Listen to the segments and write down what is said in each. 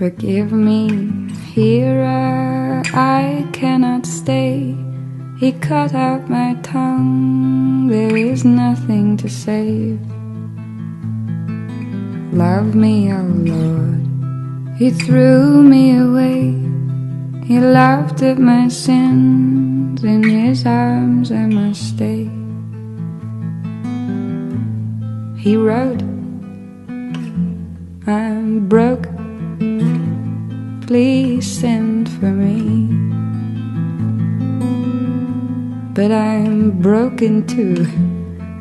Forgive me, here I cannot stay. He cut out my tongue, there is nothing to save. Love me, oh Lord, He threw me away. He laughed at my sins, in His arms I must stay. He wrote, I'm broke, please send for me. But I'm broken too,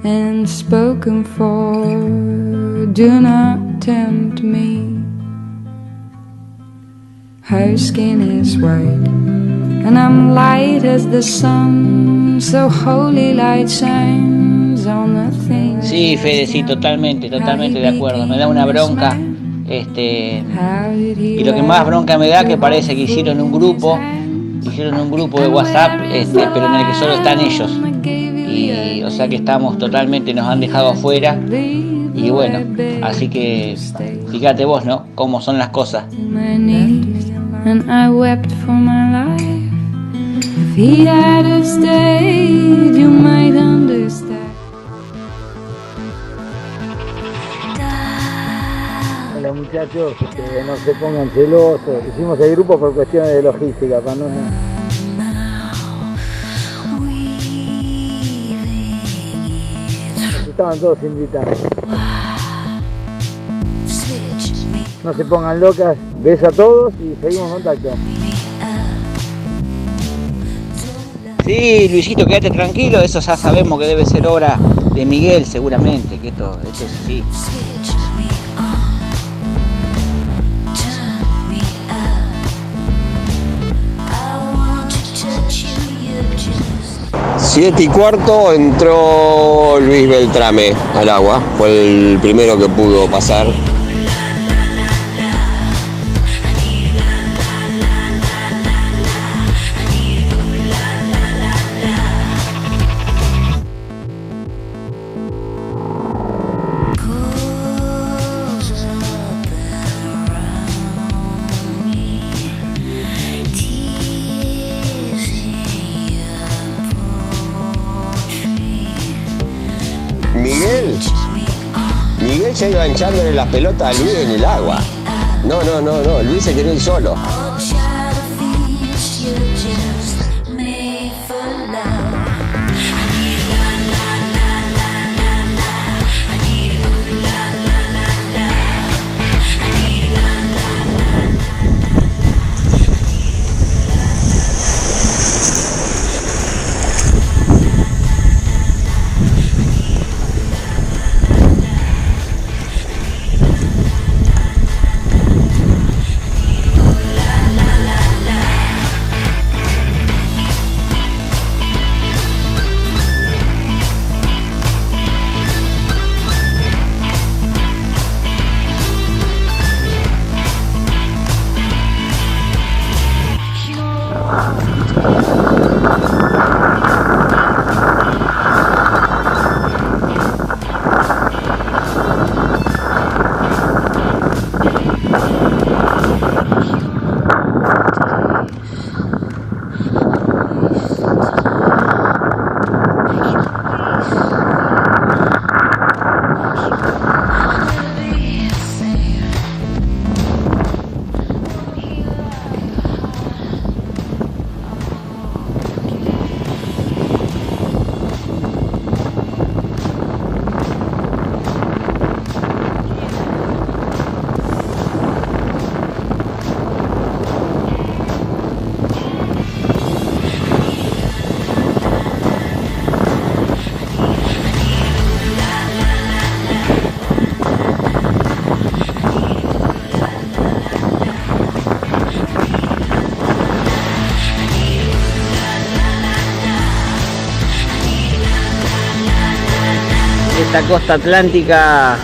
and spoken for, do not tempt me. Her skin is white, and I'm light as the sun, so holy light shines on the things. Sí, Fede, sí, totalmente de acuerdo. Me da una bronca, y lo que más bronca me da que parece que hicieron un grupo de WhatsApp, pero en el que solo están ellos. Y o sea que nos han dejado afuera. Y bueno, así que fíjate vos, ¿no? Cómo son las cosas. And I wept for my life. If he had stayed, you might understand. Hola muchachos, no se pongan celosos. Hicimos el grupo por cuestiones de logística, para no... Estaban todos invitados. No se pongan locas, beso a todos y seguimos en contacto. Sí, Luisito, quédate tranquilo, eso ya sabemos que debe ser obra de Miguel seguramente, que esto es así. Siete y cuarto entró Luis Beltrame al agua, fue el primero que pudo pasar. Miguel ya iba hinchándole las pelotas a Luis en el agua. No, Luis se quería ir solo. Esta costa atlántica,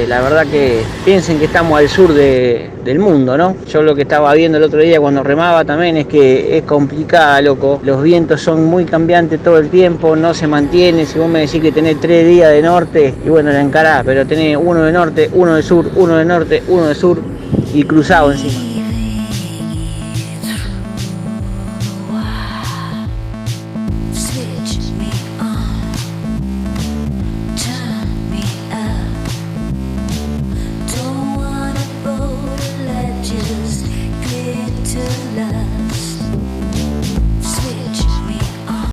la verdad que piensen que estamos al sur del mundo, ¿no? Yo lo que estaba viendo el otro día cuando remaba también es que es complicada, loco. Los vientos son muy cambiantes todo el tiempo, no se mantiene. Si vos me decís que tenés 3 días de norte, y bueno, la encarás, pero tenés uno de norte, uno de sur, uno de norte, uno de sur y cruzado encima.